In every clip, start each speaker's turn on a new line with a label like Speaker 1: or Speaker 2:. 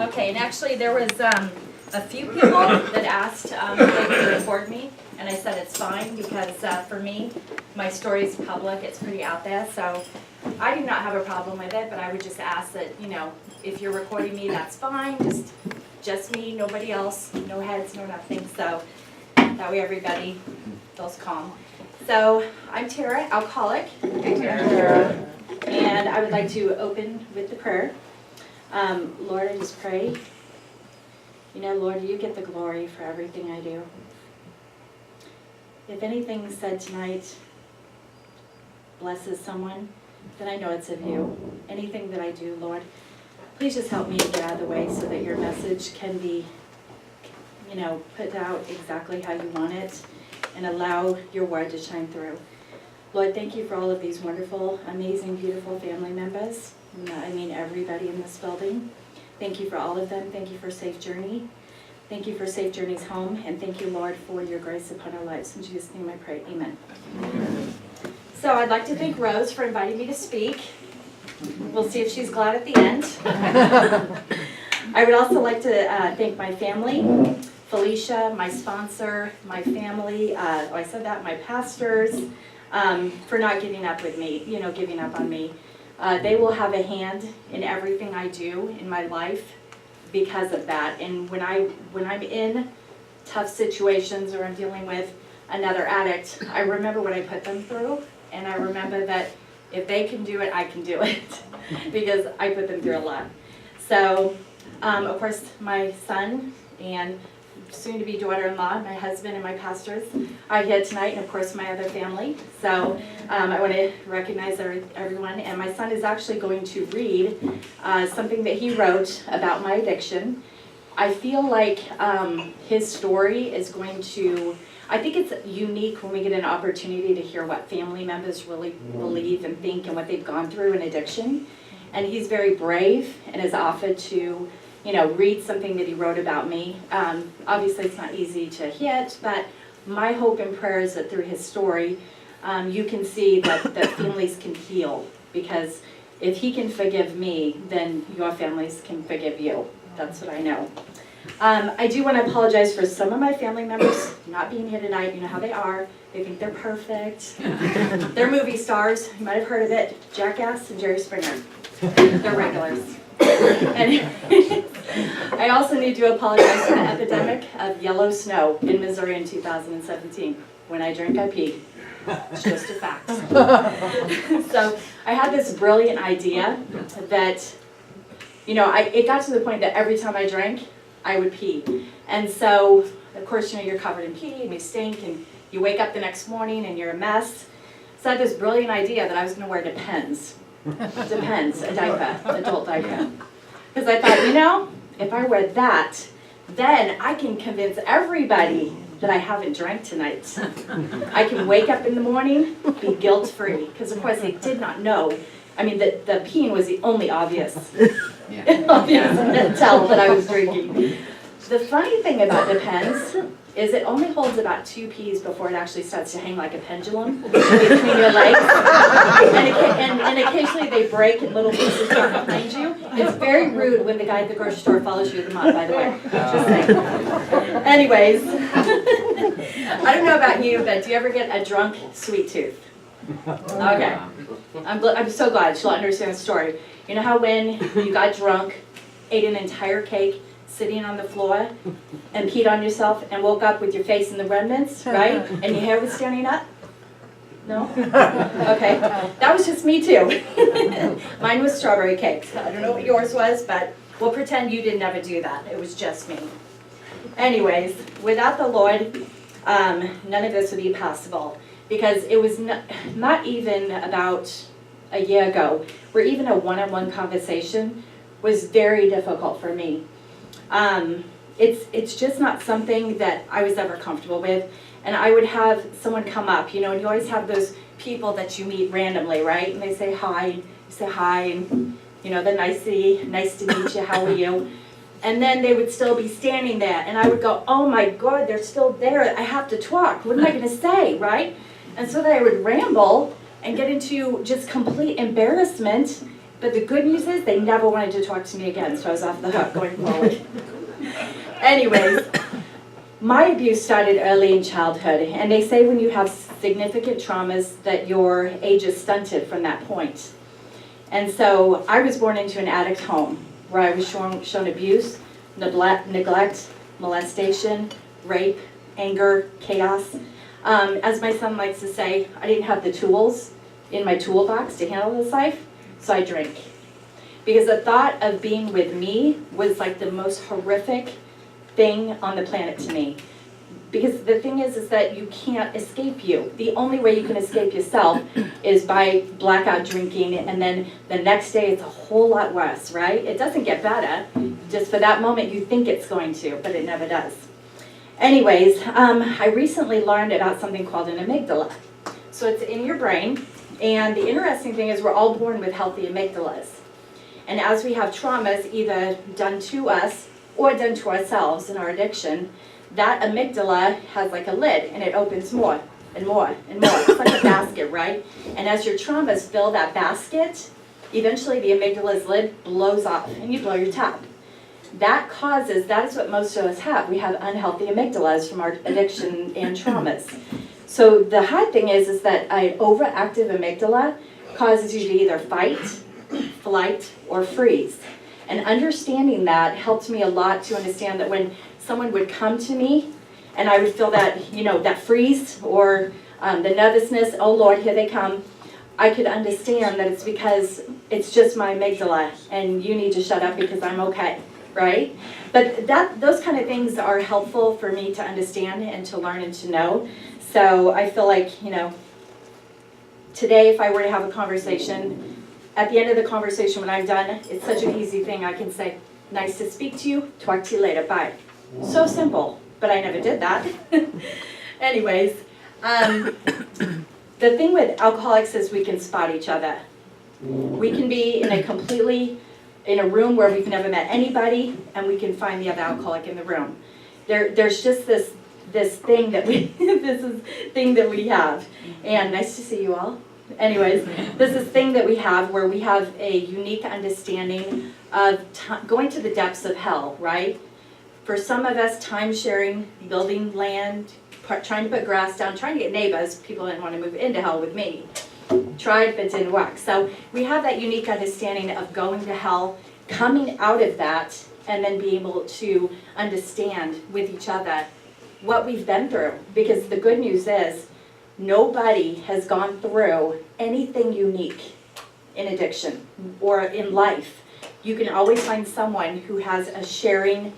Speaker 1: Okay, and actually there was a few people that asked if they could record me, and I said it's fine because for me, my story's public, it's pretty out there, so I do not have a problem with it, but I would just ask that, you know, if you're recording me, that's fine, just me, nobody else, no heads, no nothing, so that way everybody feels calm. So I'm Tara, alcoholic. Hey, Tara. And I would like to open with the prayer. Lord, I just pray, you know, Lord, you get the glory for everything I do. If anything said tonight blesses someone, then I know it's of you. Anything that I do, Lord, please just help me to get out of the way so that your message can be, you know, put out exactly how you want it and allow your word to shine through. Lord, thank you for all of these wonderful, amazing, beautiful family members. I mean everybody in this building. Thank you for all of them. Thank you for safe journey. Thank you for safe journeys home. And thank you, Lord, for your grace upon our lives. In Jesus' name I pray. Amen. Amen. So I'd like to thank Rose for inviting me to speak. We'll see if she's glad at the end. I would also like to thank my family, Felicia, my sponsor, my family, I said that, my pastors, for not giving up with me, you know, giving up on me. They will have a hand in everything I do in my life because of that. And when I'm in tough situations or I'm dealing with another addict, I remember what I put them through, and I remember that if they can do it, I can do it because I put them through a lot. So, of course, my son and soon-to-be daughter-in-law, my husband and my pastors are here tonight, and of course my other family. So I want to recognize everyone, and my son is actually going to read something that he wrote about my addiction. I feel like his story is going to, I think it's unique when we get an opportunity to hear what family members really believe and think and what they've gone through in addiction. And he's very brave and has offered to, you know, read something that he wrote about me. Obviously it's not easy to hit, but my hope and prayer is that through his story, you can see that families can heal, because if he can forgive me, then your families can forgive you. That's what I know. I do want to apologize for some of my family members not being here tonight. You know how they are. They think they're perfect. They're movie stars. You might have heard of it. Jackass and Jerry Springer. They're regulars. And I also need to apologize for the epidemic of yellow snow in Missouri in 2017. When I drink, I pee. It's just a fact. So I had this brilliant idea that, you know, it got to the point that every time I drank, I would pee. And so, of course, you know, you're covered in pee and you stink and you wake up the next morning and you're a mess. So I had this brilliant idea that I was going to wear Depends. Depends, a diaper, adult diaper. Because I thought, you know, if I wear that, then I can convince everybody that I haven't drank tonight. I can wake up in the morning, be guilt-free. Because, of course, they did not know. I mean, the peeing was the only obvious tell that I was drinking. The funny thing about Depends is it only holds about 2 pees before it actually starts to hang like a pendulum between your legs. And occasionally they break and little pieces come behind you. It's very rude when the guy at the grocery store follows you with them on, by the way. Just saying. Anyways, I don't know about you, but do you ever get a drunk sweet tooth? Okay. I'm so glad she'll understand the story. You know how when you got drunk, ate an entire cake, sitting on the floor and peed on yourself and woke up with your face in the remnants, right? And your hair was standing up? No? Okay. That was just me too. Mine was strawberry cake. I don't know what yours was, but we'll pretend you didn't ever do that. It was just me. Anyways, without the Lord, none of this would be possible, because it was not even about a year ago where even a one-on-one conversation was very difficult for me. It's just not something that I was ever comfortable with. And I would have someone come up, you know, and you always have those people that you meet randomly, right? And they say hi, you say hi, and, you know, the nice to meet you, how are you? And then they would still be standing there, and I would go, oh my God, they're still there, I have to talk, what am I gonna say, right? And so then I would ramble and get into just complete embarrassment But the good news is they never wanted to talk to me again, so I was off the hook going forward. Anyways, my abuse started early in childhood, and they say when you have significant traumas that your age is stunted from that point. And so I was born into an addict home where I was shown abuse, neglect, molestation, rape, anger, chaos. As my son likes to say, I didn't have the tools in my toolbox to handle this life, so I drank. Because the thought of being with me was like the most horrific thing on the planet to me. Because the thing is that you can't escape you. The only way you can escape yourself is by blackout drinking, and then the next day it's a whole lot worse, right? It doesn't get better. Just for that moment you think it's going to, but it never does. Anyways, I recently learned about something called an amygdala. So it's in your brain, and the interesting thing is we're all born with healthy amygdalas. And as we have traumas either done to us or done to ourselves in our addiction, that amygdala has like a lid, and it opens more and more and more. It's like a basket, right? And as your traumas fill that basket, eventually the amygdala's lid blows off, and you blow your top. That is what most of us have. We have unhealthy amygdalas from our addiction and traumas. So the hard thing is that an overactive amygdala causes you to either fight, flight, or freeze. And understanding that helped me a lot to understand that when someone would come to me and I would feel that, that freeze or the nervousness, oh Lord, here they come, I could understand that it's because it's just my amygdala and you need to shut up because I'm okay, right? But those kind of things are helpful for me to understand and to learn and to know. So I feel like, today if I were to have a conversation, at the end of the conversation when I'm done, it's such an easy thing. I can say, nice to speak to you, talk to you later, bye. So simple, but I never did that. Anyways, the thing with alcoholics is we can spot each other. We can be in a room where we've never met anybody, and we can find the other alcoholic in the room. There's just this thing that we have. And nice to see you all. Anyways, there's this thing that we have where we have a unique understanding of going to the depths of hell, right? For some of us, time sharing, building land, trying to put grass down, trying to get neighbors. People didn't want to move into hell with me. Tried, but didn't work. So we have that unique understanding of going to hell, coming out of that, and then being able to understand with each other what we've been through. Because the good news is, nobody has gone through anything unique in addiction or in life. You can always find someone who has a sharing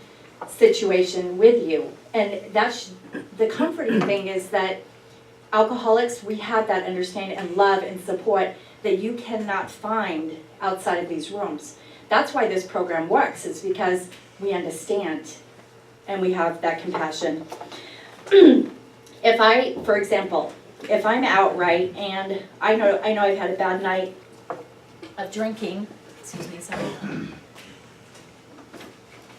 Speaker 1: situation with you. And that's the comforting thing, is that alcoholics, we have that understanding and love and support that you cannot find outside of these rooms. That's why this program works, is because we understand and we have that compassion. For example, if I'm out, right, and I know I've had a bad night of drinking, excuse me, sorry.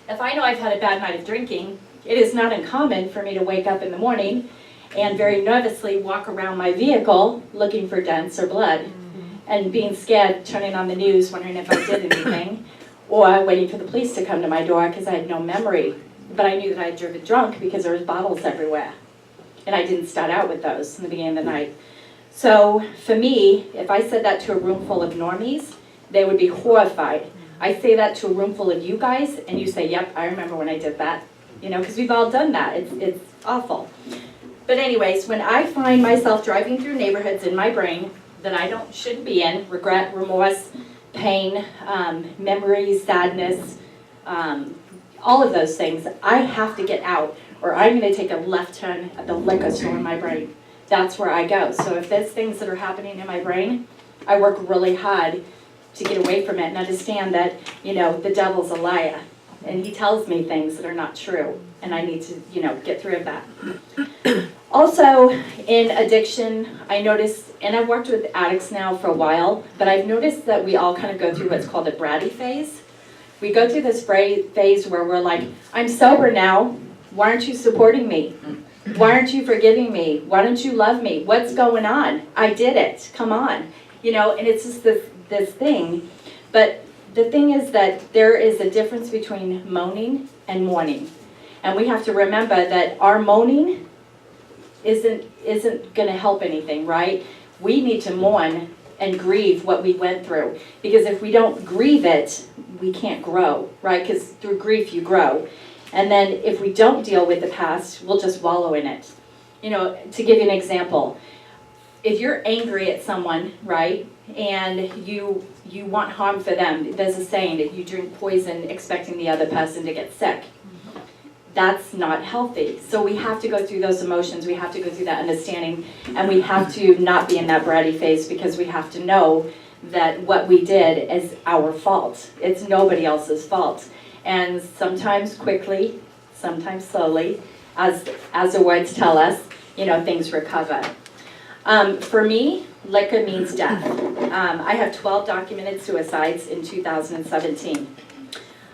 Speaker 1: If I know I've had a bad night of drinking, it is not uncommon for me to wake up in the morning and very nervously walk around my vehicle looking for dents or blood, and being scared, turning on the news, wondering if I did anything, or waiting for the police to come to my door because I had no memory. But I knew that I had driven drunk because there was bottles everywhere. And I didn't start out with those in the beginning of the night. So for me, if I said that to a room full of normies, they would be horrified. I say that to a room full of you guys, and you say, yep, I remember when I did that. Because we've all done that. It's awful. But anyways, when I find myself driving through neighborhoods in my brain that I shouldn't be in, regret, remorse, pain, memories, sadness, all of those things, I have to get out, or I'm going to take a left turn at the liquor store in my brain. That's where I go. So if there's things that are happening in my brain, I work really hard to get away from it and understand that, the devil's a liar. And he tells me things that are not true. And I need to, get through that. Also, in addiction, I noticed, and I've worked with addicts now for a while, but I've noticed that we all kind of go through what's called a bratty phase. We go through this phase where we're like, I'm sober now. Why aren't you supporting me? Why aren't you forgiving me? Why don't you love me? What's going on? I did it. Come on. And it's just this thing. But the thing is that there is a difference between moaning and mourning. And we have to remember that our moaning isn't going to help anything, right? We need to mourn and grieve what we went through. Because if we don't grieve it, we can't grow, right? Because through grief you grow. And then if we don't deal with the past, we'll just wallow in it. You know, to give you an example, if you're angry at someone, right, and you want harm for them, there's a saying that you drink poison expecting the other person to get sick. That's not healthy. So we have to go through those emotions, we have to go through that understanding, and we have to not be in that bratty phase, because we have to know that what we did is our fault. It's nobody else's fault. And sometimes quickly, sometimes slowly, as the words tell us, you know, things recover. For me, liquor means death. I have 12 documented suicides in 2017.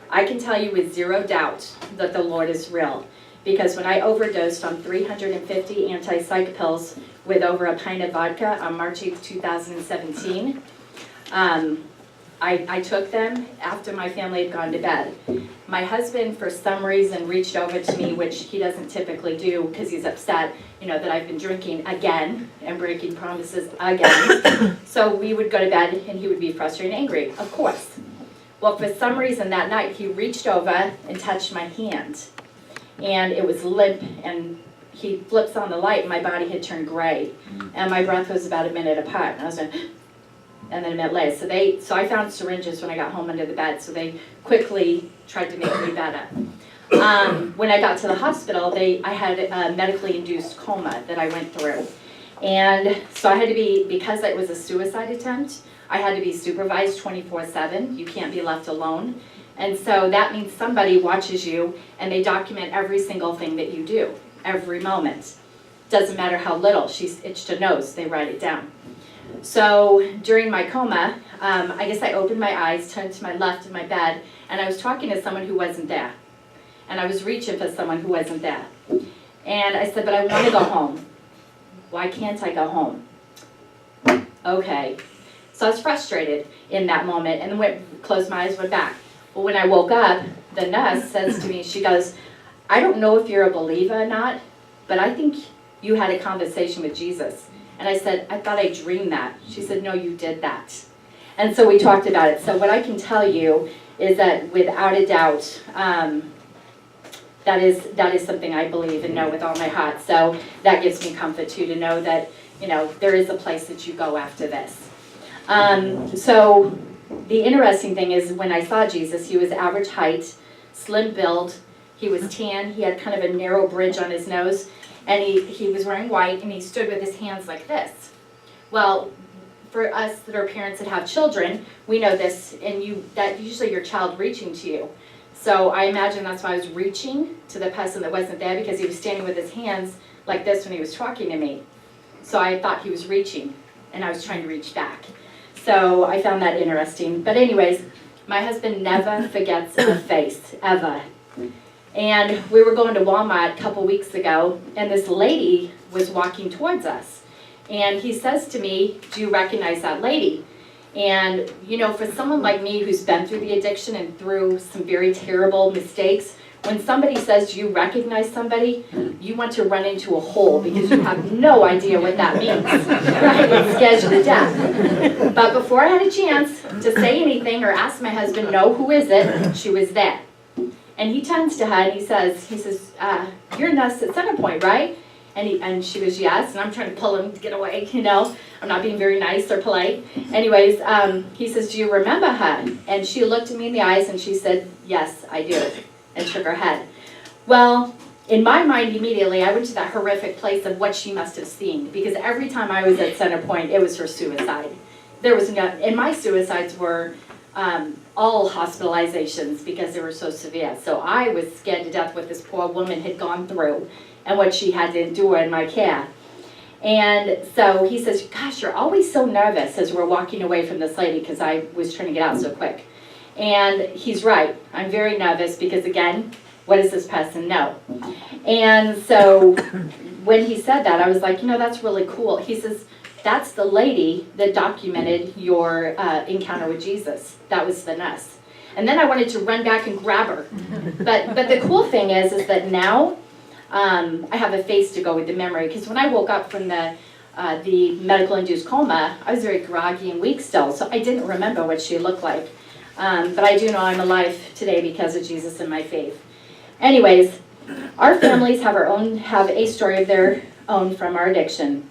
Speaker 1: I can tell you with zero doubt that the Lord is real, because when I overdosed on 350 anti-psych pills with over a pint of vodka on March 8th, 2017, I took them after my family had gone to bed. My husband, for some reason, reached over to me, which he doesn't typically do because he's upset, you know, that I've been drinking again and breaking promises again. So we would go to bed and he would be frustrated and angry, of course. Well, for some reason that night, he reached over and touched my hand. And it was limp, and he flips on the light, and my body had turned gray. And my breath was about a minute apart. And I was like, and then a minute later. So I found syringes when I got home under the bed, so they quickly tried to make me better. When I got to the hospital, I had a medically induced coma that I went through. And so I had to be, because it was a suicide attempt, I had to be supervised 24/7. You can't be left alone. And so that means somebody watches you and they document every single thing that you do, every moment. Doesn't matter how little. She's itched a nose, they write it down. So during my coma, I guess I opened my eyes, turned to my left in my bed, and I was talking to someone who wasn't there. And I was reaching for someone who wasn't there. And I said, but I want to go home. Why can't I go home? Okay. So I was frustrated in that moment, and then closed my eyes, went back. Well, when I woke up, the nurse says to me, she goes, I don't know if you're a believer or not, but I think you had a conversation with Jesus. And I said, I thought I dreamed that. She said, no, you did that. And so we talked about it. So what I can tell you is that without a doubt, that is something I believe and know with all my heart. So that gives me comfort too, to know that, you know, there is a place that you go after this. So the interesting thing is, when I saw Jesus, he was average height, slim build, he was tan, he had kind of a narrow bridge on his nose, and he was wearing white, and he stood with his hands like this. Well, for us that are parents that have children, we know this, and that usually your child reaching to you. So I imagine that's why I was reaching to the person that wasn't there, because he was standing with his hands like this when he was talking to me. So I thought he was reaching, and I was trying to reach back. So I found that interesting. But anyways, my husband never forgets a face, ever. And we were going to Walmart a couple weeks ago, and this lady was walking towards us. And he says to me, do you recognize that lady? And, you know, for someone like me who's been through the addiction and through some very terrible mistakes, when somebody says, do you recognize somebody, you want to run into a hole because you have no idea what that means. Right? It scares you to death. But before I had a chance to say anything or ask my husband, no, who is it, she was there. And he turns to her and he says, you're a nurse at Centerpoint, right? And she goes, yes. And I'm trying to pull him to get away, you know. I'm not being very nice or polite. Anyways, he says, do you remember her? And she looked at me in the eyes and she said, yes, I do. And shook her head. Well, in my mind immediately, I went to that horrific place of what she must have seen. Because every time I was at Centerpoint, it was her suicide. There was no, and my suicides were all hospitalizations because they were so severe. So I was scared to death what this poor woman had gone through and what she had to endure in my care. And so he says, gosh, you're always so nervous, as we're walking away from this lady, because I was trying to get out so quick. And he's right. I'm very nervous because, again, what does this person know? And so when he said that, I was like, you know, that's really cool. He says, that's the lady that documented your encounter with Jesus. That was Vanessa. And then I wanted to run back and grab her. But the cool thing is that now I have a face to go with the memory. Because when I woke up from the medical-induced coma, I was very groggy and weak still. So I didn't remember what she looked like. But I do know I'm alive today because of Jesus and my faith. Anyways, our families have a story of their own from our addiction.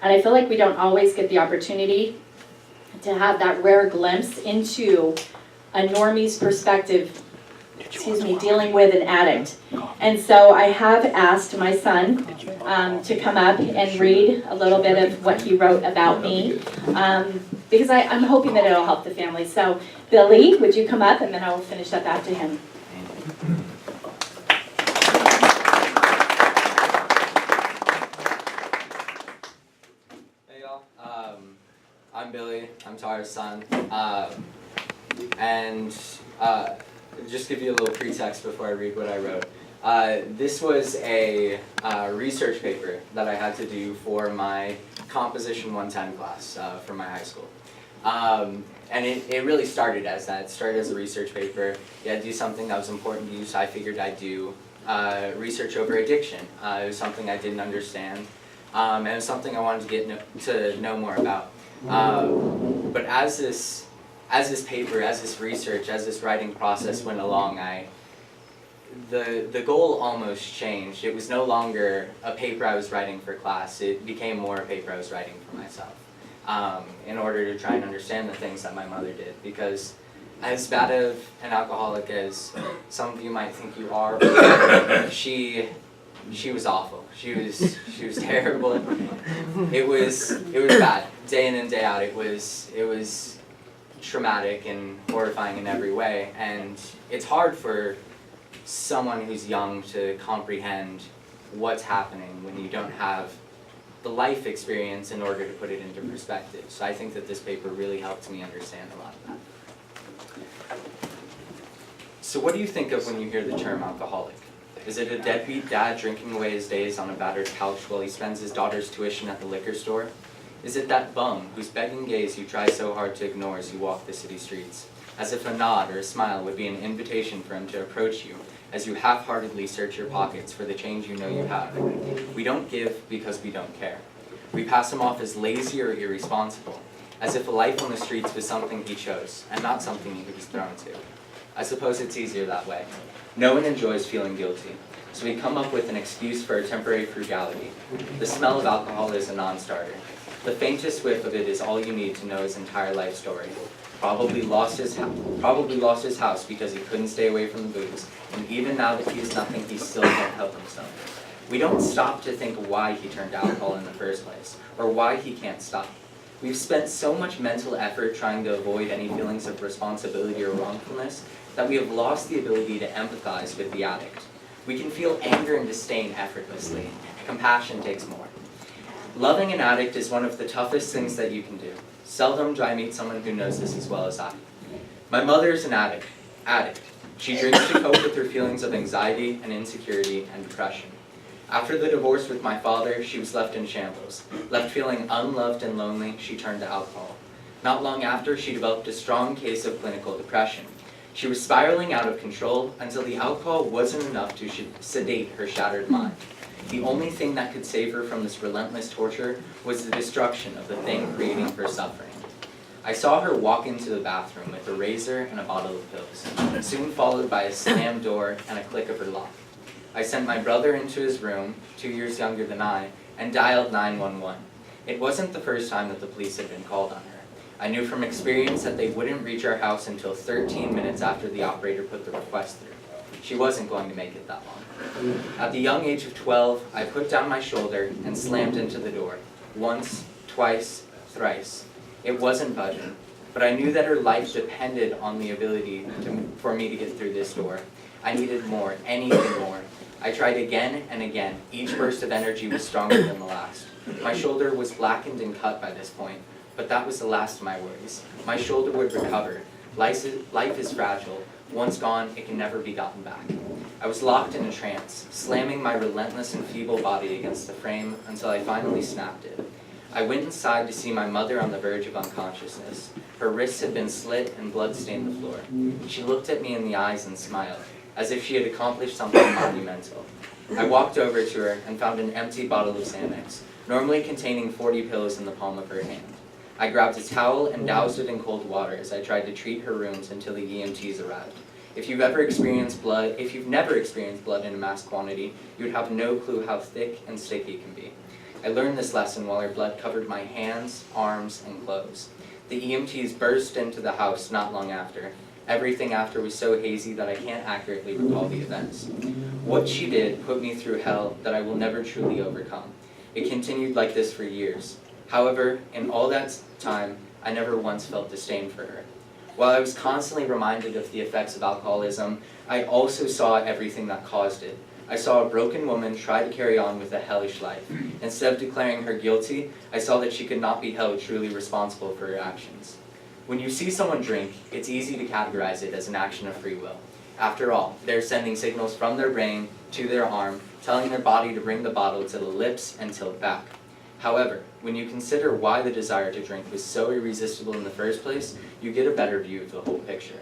Speaker 1: And I feel like we don't always get the opportunity to have that rare glimpse into a normie's perspective, dealing with an addict. And so I have asked my son to come up and read a little bit of what he wrote about me, because I'm hoping that it'll help the family. So Billy, would you come up, and then I will finish up after him.
Speaker 2: Hey y'all, I'm Billy, I'm Tara's son, and just give you a little pretext before I read what I wrote. This was a research paper that I had to do for my Composition 110 class for my high school. And it really started as that. It started as a research paper. You had to do something that was important to you, so I figured I'd do research over addiction. It was something I didn't understand, and it was something I wanted to get to know more about. But as this paper, as this research, as this writing process went along, the goal almost changed. It was no longer a paper I was writing for class. It became more a paper I was writing for myself, in order to try and understand the things that my mother did. Because as bad of an alcoholic as some of you might think you are, she was awful. She was terrible. It was bad. Day in and day out, it was traumatic and horrifying in every way. And it's hard for someone who's young to comprehend what's happening when you don't have the life experience in order to put it into perspective. So I think that this paper really helped me understand a lot of that. So what do you think of when you hear the term alcoholic? Is it a deadbeat dad drinking away his days on a battered couch while he spends his daughter's tuition at the liquor store? Is it that bum whose begging gaze you try so hard to ignore as you walk the city streets, as if a nod or a smile would be an invitation for him to approach you as you half-heartedly search your pockets for the change you know you have? We don't give because we don't care. We pass him off as lazy or irresponsible, as if a life on the streets was something he chose, and not something he was thrown to. I suppose it's easier that way. No one enjoys feeling guilty, so we come up with an excuse for a temporary frugality. The smell of alcohol is a non-starter. The faintest whiff of it is all you need to know his entire life story. Probably lost his house because he couldn't stay away from the booze, and even now that he is nothing, he still can't help himself. We don't stop to think why he turned to alcohol in the first place, or why he can't stop. We've spent so much mental effort trying to avoid any feelings of responsibility or wrongfulness that we have lost the ability to empathize with the addict. We can feel anger and disdain effortlessly. Compassion takes more. Loving an addict is one of the toughest things that you can do. Seldom do I meet someone who knows this as well as I. My mother is an addict. She drinks to cope with her feelings of anxiety and insecurity and depression. After the divorce with my father, she was left in shambles. Left feeling unloved and lonely, she turned to alcohol. Not long after, she developed a strong case of clinical depression. She was spiraling out of control until the alcohol wasn't enough to sedate her shattered mind. The only thing that could save her from this relentless torture was the destruction of the thing creating her suffering. I saw her walk into the bathroom with a razor and a bottle of pills, soon followed by a slammed door and a click of her lock. I sent my brother into his room, 2 years younger than I, and dialed 911. It wasn't the first time that the police had been called on her. I knew from experience that they wouldn't reach our house until 13 minutes after the operator put the request through. She wasn't going to make it that long. At the young age of 12, I put down my shoulder and slammed into the door. Once, twice, thrice. It wasn't budging, but I knew that her life depended on the ability for me to get through this door. I needed more, anything more. I tried again and again. Each burst of energy was stronger than the last. My shoulder was blackened and cut by this point, but that was the last of my worries. My shoulder would recover. Life is fragile. Once gone, it can never be gotten back. I was locked in a trance, slamming my relentless and feeble body against the frame until I finally snapped it. I went inside to see my mother on the verge of unconsciousness. Her wrists had been slit and blood stained the floor. She looked at me in the eyes and smiled, as if she had accomplished something monumental. I walked over to her and found an empty bottle of Xanax, normally containing 40 pills, in the palm of her hand. I grabbed a towel and doused it in cold water as I tried to treat her wounds until the EMTs arrived. If you've never experienced blood in a mass quantity, you would have no clue how thick and sticky it can be. I learned this lesson while her blood covered my hands, arms, and clothes. The EMTs burst into the house not long after. Everything after was so hazy that I can't accurately recall the events. What she did put me through hell that I will never truly overcome. It continued like this for years. However, in all that time, I never once felt disdain for her. While I was constantly reminded of the effects of alcoholism, I also saw everything that caused it. I saw a broken woman try to carry on with a hellish life. Instead of declaring her guilty, I saw that she could not be held truly responsible for her actions. When you see someone drink, it's easy to categorize it as an action of free will. After all, they're sending signals from their brain to their arm, telling their body to bring the bottle to the lips and tilt back. However, when you consider why the desire to drink was so irresistible in the first place, you get a better view of the whole picture.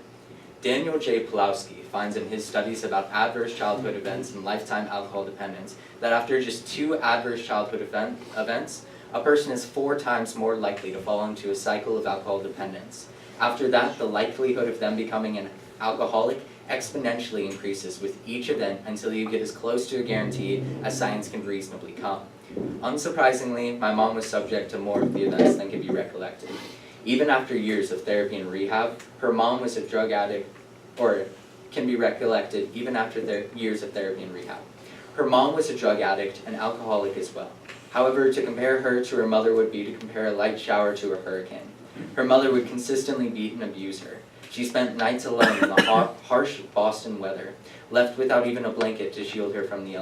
Speaker 2: Daniel J. Pulowski finds in his studies about adverse childhood events and lifetime alcohol dependence that after just 2 adverse childhood events, a person is 4 times more likely to fall into a cycle of alcohol dependence. After that, the likelihood of them becoming an alcoholic exponentially increases with each event until you get as close to a guarantee as science can reasonably come. Unsurprisingly, my mom was subject to more of the events than can be recollected. Even after years of therapy and rehab, her mom was a drug addict, or can be recollected even after years of therapy and rehab. Her mom was a drug addict and alcoholic as well. However, to compare her to her mother would be to compare a light shower to a hurricane. Her mother would consistently beat and abuse her. She spent nights alone in the harsh Boston weather, left without even a blanket to shield her from the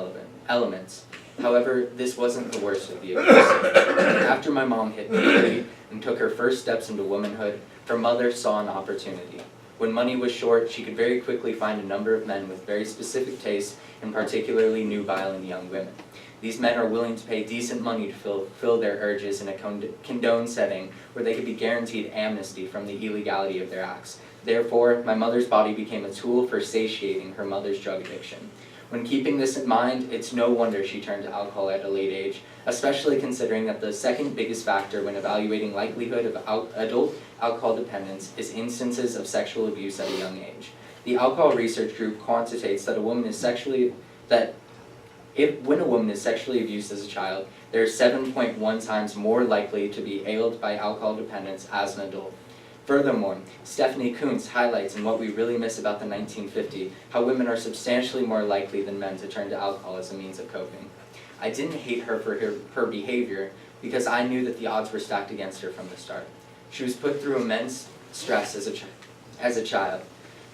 Speaker 2: elements. However, this wasn't the worst of the abuse. After my mom hit puberty and took her first steps into womanhood, her mother saw an opportunity. When money was short, she could very quickly find a number of men with very specific tastes in particularly nubile and young women. These men are willing to pay decent money to fulfill their urges in a condoned setting where they could be guaranteed amnesty from the illegality of their acts. Therefore, my mother's body became a tool for satiating her mother's drug addiction. When keeping this in mind, it's no wonder she turned to alcohol at a late age, especially considering that the second biggest factor when evaluating likelihood of adult alcohol dependence is instances of sexual abuse at a young age. The alcohol research group quantitates that when a woman is sexually abused as a child, they're 7.1 times more likely to be ailed by alcohol dependence as an adult. Furthermore, Stephanie Kuntz highlights in What We Really Miss About the 1950 how women are substantially more likely than men to turn to alcohol as a means of coping. I didn't hate her for her behavior because I knew that the odds were stacked against her from the start. She was put through immense stress as a child,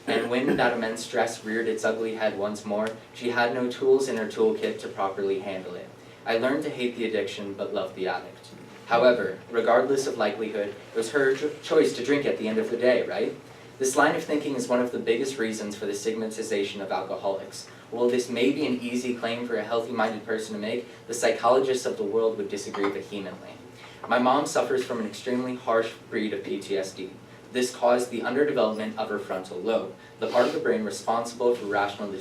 Speaker 2: and when that immense stress reared its ugly head once more, she had no tools in her toolkit to properly handle it. I learned to hate the addiction but love the addict. However, regardless of likelihood, it was her choice to drink at the end of the day, right? This line of thinking is one of the biggest reasons for the stigmatization of alcoholics. While this may be an easy claim for a healthy-minded person to make, the psychologists of the world would disagree vehemently. My mom suffers from an extremely harsh breed of PTSD. This caused the underdevelopment of her frontal lobe, the part of the brain responsible for rational